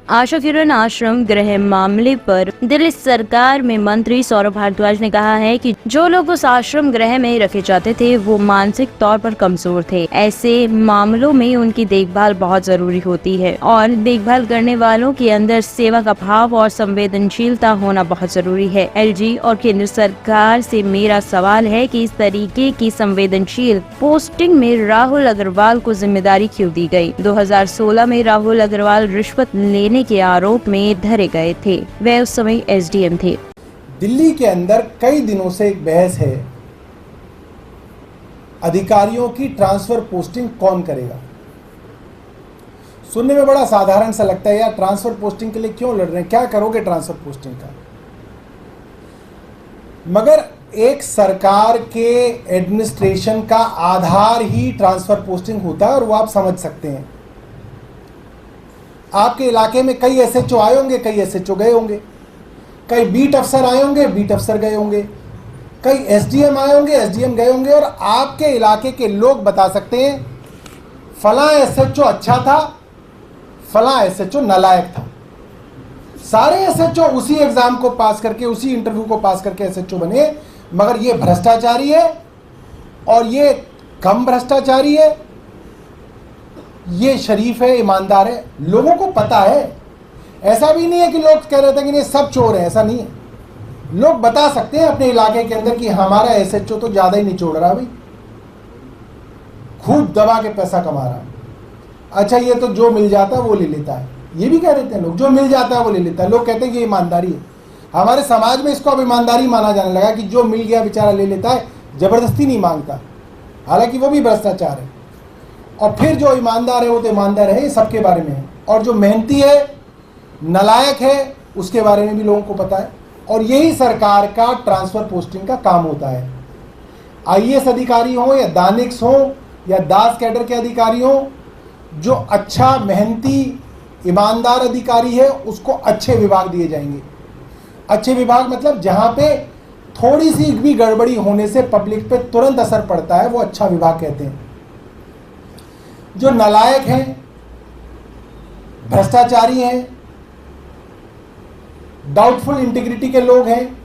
आशा किरण आश्रम गृह मामले पर दिल्ली सरकार में मंत्री सौरभ भारद्वाज ने कहा है कि जो लोग उस आश्रम गृह में रखे जाते थे वो मानसिक तौर पर कमजोर थे। ऐसे मामलों में उनकी देखभाल बहुत जरूरी होती है और देखभाल करने वालों के अंदर सेवा का भाव और संवेदनशीलता होना बहुत जरूरी है। एलजी और केंद्र सरकार से मेरा सवाल है कि इस तरीके की संवेदनशील पोस्टिंग में राहुल अग्रवाल को जिम्मेदारी क्यों दी गई? 2016 में राहुल अग्रवाल रिश्वत लेने के आरोप में धरे गए थे। वे उस समय एसडीएम थे। दिल्ली के अंदर कई दिनों से एक बहस है, अधिकारियों की ट्रांसफर पोस्टिंग कौन करेगा। सुनने में बड़ा साधारण सा लगता है, यार ट्रांसफर पोस्टिंग के लिए क्यों लड़ रहे हैं, क्या करोगे ट्रांसफर पोस्टिंग का। मगर एक सरकार के एडमिनिस्ट्रेशन का आधार ही ट्रांसफर पोस्टिंग होता है और वो आप समझ सकते हैं। आपके इलाके में कई एसएचओ आए होंगे, कई एसएचओ गए होंगे, कई बीट अफसर आए होंगे, बीट अफसर गए होंगे, कई एसडीएम आए होंगे, एसडीएम गए होंगे, और आपके इलाके के लोग बता सकते हैं फलां एसएचओ अच्छा था, फलां एसएचओ नालायक था। सारे एसएचओ उसी एग्जाम को पास करके, उसी इंटरव्यू को पास करके एसएचओ बने, मगर ये भ्रष्टाचारी है और ये कम भ्रष्टाचारी है, ये शरीफ है, ईमानदार है, लोगों को पता है। ऐसा भी नहीं है कि लोग कह रहे थे कि नहीं सब चोर हैं, ऐसा नहीं है। लोग बता सकते हैं अपने इलाके के अंदर कि हमारा एसएचओ तो ज्यादा ही नहीं छोड़ रहा भाई, खूब दबा के पैसा कमा रहा है। अच्छा ये तो जो मिल जाता है वो ले लेता है, ये भी कह देते हैं लोग, जो मिल जाता है वो ले लेता है। लोग कहते हैं कि ये ईमानदारी है। हमारे समाज में इसको अब ईमानदारी माना जाने लगा कि जो मिल गया बेचारा ले लेता है, जबरदस्ती नहीं मांगता, हालांकि वो भी भ्रष्टाचार है। और फिर जो ईमानदार है वो तो ईमानदार है, ये सबके बारे में है, और जो मेहनती है, नालायक है, उसके बारे में भी लोगों को पता है। और यही सरकार का ट्रांसफर पोस्टिंग का काम होता है। आईएएस अधिकारी हो या दानिक्स हो या दास कैडर के अधिकारी हो, जो अच्छा मेहनती ईमानदार अधिकारी है उसको अच्छे विभाग दिए जाएंगे। अच्छे विभाग मतलब जहां पे थोड़ी सी भी गड़बड़ी होने से पब्लिक पे तुरंत असर पड़ता है, वो अच्छा विभाग कहते हैं। जो नालायक हैं, भ्रष्टाचारी हैं, डाउटफुल इंटीग्रिटी के लोग हैं,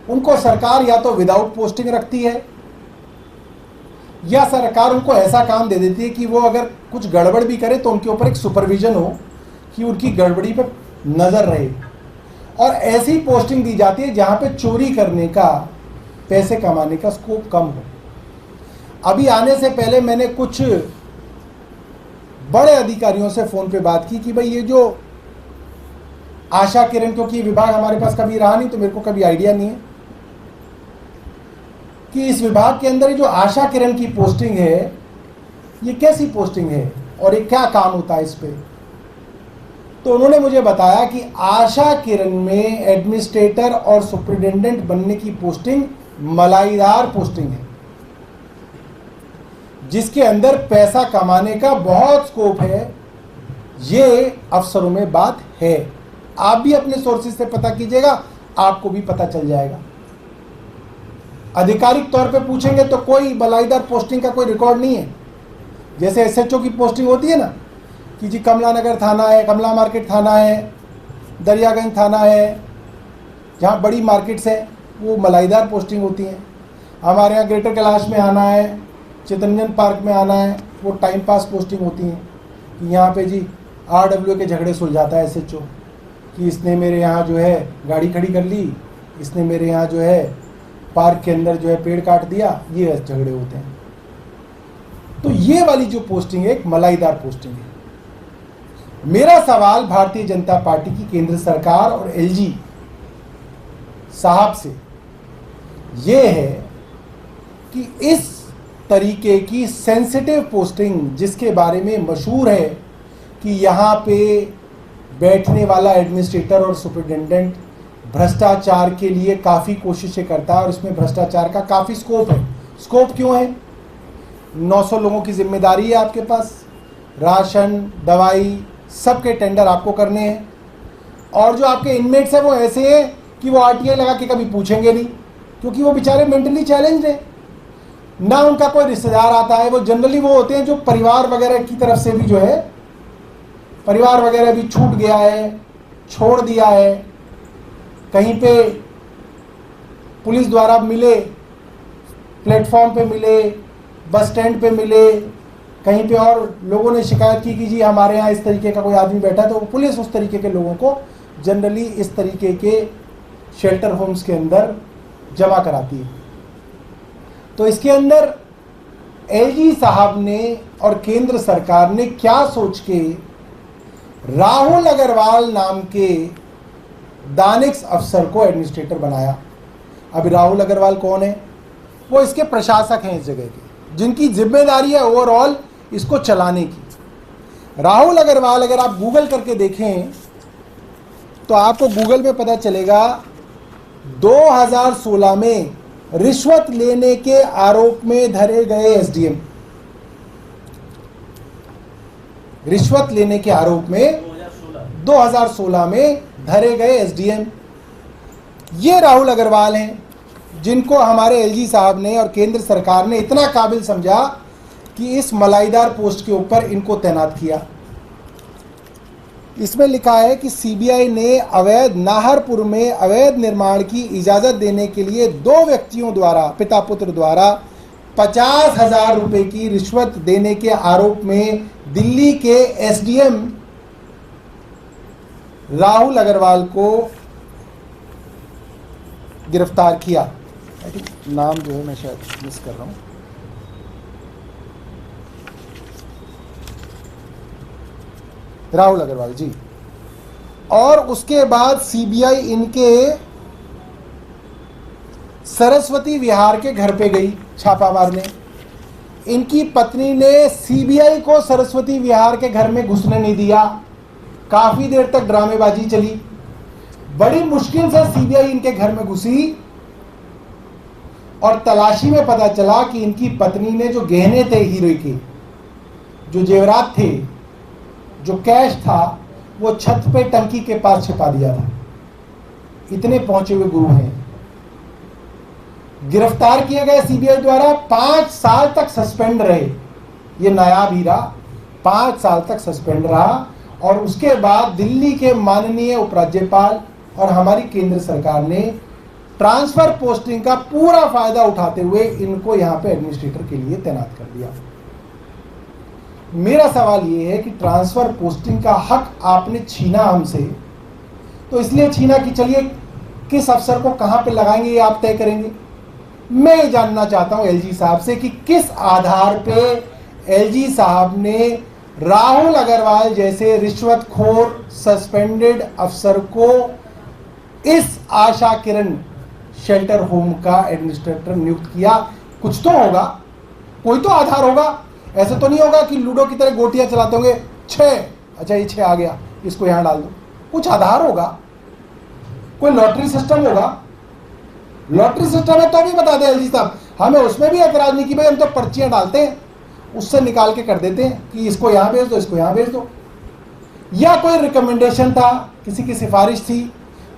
उनको सरकार या तो विदाउट पोस्टिंग रखती है या सरकार उनको ऐसा काम दे देती है कि वो अगर कुछ गड़बड़ भी करे तो उनके ऊपर एक सुपरविजन हो कि उनकी गड़बड़ी पे नजर रहे। और ऐसी पोस्टिंग दी जाती है जहां पे चोरी करने का, पैसे कमाने का स्कोप कम हो। अभी आने से पहले मैंने कुछ बड़े अधिकारियों से फोन पे बात की कि भाई ये जो आशा किरण, क्योंकि ये विभाग हमारे पास कभी रहा नहीं तो मेरे को कभी आइडिया नहीं है कि इस विभाग के अंदर ये जो आशा किरण की पोस्टिंग है ये कैसी पोस्टिंग है और ये क्या काम होता है इस पे। तो उन्होंने मुझे बताया कि आशा किरण में एडमिनिस्ट्रेटर और सुपरिटेंडेंट बनने की पोस्टिंग मलाईदार पोस्टिंग है, जिसके अंदर पैसा कमाने का बहुत स्कोप है। ये अफसरों में बात है। आप भी अपने सोर्सेज से पता कीजिएगा, आपको भी पता चल जाएगा। आधिकारिक तौर पे पूछेंगे तो कोई मलाईदार पोस्टिंग का कोई रिकॉर्ड नहीं है। जैसे एसएचओ की पोस्टिंग होती है ना कि जी कमला नगर थाना है, कमला मार्केट थाना है, दरियागंज थाना है, जहाँ बड़ी मार्केट्स है वो मलाईदार पोस्टिंग होती हैं। हमारे यहाँ ग्रेटर कैलाश में आना है, चितरंजन पार्क में आना है, वो टाइम पास पोस्टिंग होती हैं कि यहाँ पे जी आरडब्ल्यू के झगड़े सुलझाता है एसएचओ कि इसने मेरे यहाँ जो है गाड़ी खड़ी कर ली, इसने मेरे यहाँ जो है पार्क के अंदर जो है पेड़ काट दिया, ये झगड़े होते हैं। तो ये वाली जो पोस्टिंग है एक मलाईदार पोस्टिंग है। मेरा सवाल भारतीय जनता पार्टी की केंद्र सरकार और एलजी साहब से ये है कि इस तरीके की सेंसिटिव पोस्टिंग, जिसके बारे में मशहूर है कि यहाँ पे बैठने वाला एडमिनिस्ट्रेटर और सुपरिटेंडेंट भ्रष्टाचार के लिए काफ़ी कोशिशें करता है और इसमें भ्रष्टाचार का काफ़ी स्कोप है। स्कोप क्यों है? 900 लोगों की जिम्मेदारी है आपके पास, राशन, दवाई, सबके टेंडर आपको करने हैं, और जो आपके इनमेट्स हैं वो ऐसे हैं कि वो आरटीआई लगा के कभी पूछेंगे नहीं, क्योंकि वो बेचारे मेंटली चैलेंज्ड हैं। ना उनका कोई रिश्तेदार आता है, वो जनरली वो होते हैं जो परिवार वगैरह की तरफ से भी जो है परिवार वगैरह भी छूट गया है, छोड़ दिया है। कहीं पे पुलिस द्वारा मिले, प्लेटफॉर्म पे मिले, बस स्टैंड पे मिले, कहीं पे और लोगों ने शिकायत की कि जी हमारे यहाँ इस तरीके का कोई आदमी बैठा, तो पुलिस उस तरीके के लोगों को जनरली इस तरीके के शेल्टर होम्स के अंदर जमा कराती है। तो इसके अंदर एलजी साहब ने और केंद्र सरकार ने क्या सोच के राहुल अग्रवाल नाम के दानिश अफसर को एडमिनिस्ट्रेटर बनाया। अभी राहुल अग्रवाल कौन है? वो इसके प्रशासक हैं इस जगह के, जिनकी जिम्मेदारी है ओवरऑल इसको चलाने की। राहुल अग्रवाल अगर आप गूगल करके देखें तो आपको गूगल में पता चलेगा 2016 में रिश्वत लेने के आरोप में धरे गए एसडीएम, रिश्वत लेने के आरोप में 2016 में धरे गए एसडीएम ये राहुल अग्रवाल हैं, जिनको हमारे एलजी साहब ने और केंद्र सरकार ने इतना काबिल समझा कि इस मलाईदार पोस्ट के ऊपर इनको तैनात किया। इसमें लिखा है कि सीबीआई ने अवैध नाहरपुर में अवैध निर्माण की इजाज़त देने के लिए 2 व्यक्तियों द्वारा, पिता पुत्र द्वारा 50,000 रुपये की रिश्वत देने के आरोप में दिल्ली के एसडीएम राहुल अग्रवाल को गिरफ्तार किया। आई थिंक नाम जो है मैं शायद मिस कर रहा हूँ। राहुल अग्रवाल जी। और उसके बाद सीबीआई इनके सरस्वती विहार के घर पे गई छापा मारने। इनकी पत्नी ने सीबीआई को सरस्वती विहार के घर में घुसने नहीं दिया। काफी देर तक ड्रामेबाजी चली। बड़ी मुश्किल से सीबीआई इनके घर में घुसी और तलाशी में पता चला कि इनकी पत्नी ने जो गहने थे हीरे के, जो जेवरात थे, जो कैश था, वो छत पे टंकी के पास छिपा दिया था। इतने पहुंचे हुए गुरु हैं। गिरफ्तार किए गए सीबीआई द्वारा। 5 साल तक सस्पेंड रहे ये नायाब हीरा, 5 साल तक सस्पेंड रहा। और उसके बाद दिल्ली के माननीय उपराज्यपाल और हमारी केंद्र सरकार ने ट्रांसफर पोस्टिंग का पूरा फायदा उठाते हुए इनको यहां पे एडमिनिस्ट्रेटर के लिए तैनात कर दिया। मेरा सवाल ये है कि ट्रांसफर पोस्टिंग का हक आपने छीना हमसे, तो इसलिए छीना कि चलिए किस अफसर को कहां पे लगाएंगे ये आप तय करेंगे। मैं ये जानना चाहता हूं एलजी साहब से कि किस आधार पे एलजी साहब ने राहुल अग्रवाल जैसे रिश्वतखोर सस्पेंडेड अफसर को इस आशा किरण शेल्टर होम का एडमिनिस्ट्रेटर नियुक्त किया। कुछ तो होगा, कोई तो आधार होगा। ऐसे तो नहीं होगा कि लूडो की तरह गोटियां चलाते होंगे, 6, अच्छा ये 6 आ गया, इसको यहां डाल दो। कुछ आधार होगा, कोई लॉटरी सिस्टम होगा। लॉटरी सिस्टम है तो भी बता दें एलजी साहब, हमें उसमें भी एतराज नहीं कि भाई हम तो पर्चियां डालते हैं, उससे निकाल के कर देते हैं कि इसको यहां भेज दो, इसको यहां भेज दो। या कोई रिकमेंडेशन था, किसी की सिफारिश थी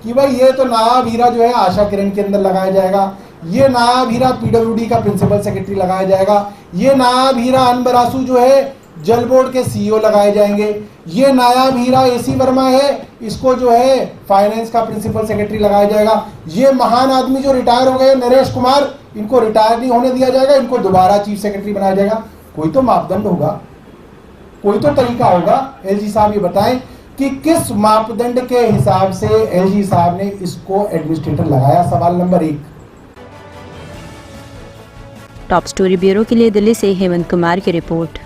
कि भाई ये तो नायाब हीरा जो है आशा किरण के अंदर लगाया जाएगा, ये नायाब हीरा पीडब्ल्यूडी का प्रिंसिपल सेक्रेटरी लगाया जाएगा, ये नायाब हीरा अनबरासू जो है जल बोर्ड के सीईओ लगाए जाएंगे, ये नायाब हीरा एसी वर्मा है, इसको जो है फाइनेंस का प्रिंसिपल सेक्रेटरी लगाया जाएगा, ये महान आदमी जो रिटायर हो गए नरेश कुमार, इनको रिटायर नहीं होने दिया जाएगा, इनको दोबारा चीफ सेक्रेटरी बनाया जाएगा। कोई तो मापदंड होगा, कोई तो तरीका होगा। एलजी साहब ये बताएं कि किस मापदंड के हिसाब से एलजी साहब ने इसको एडमिनिस्ट्रेटर लगाया। सवाल नंबर 1। टॉप स्टोरी ब्यूरो के लिए दिल्ली से हेमंत कुमार की रिपोर्ट।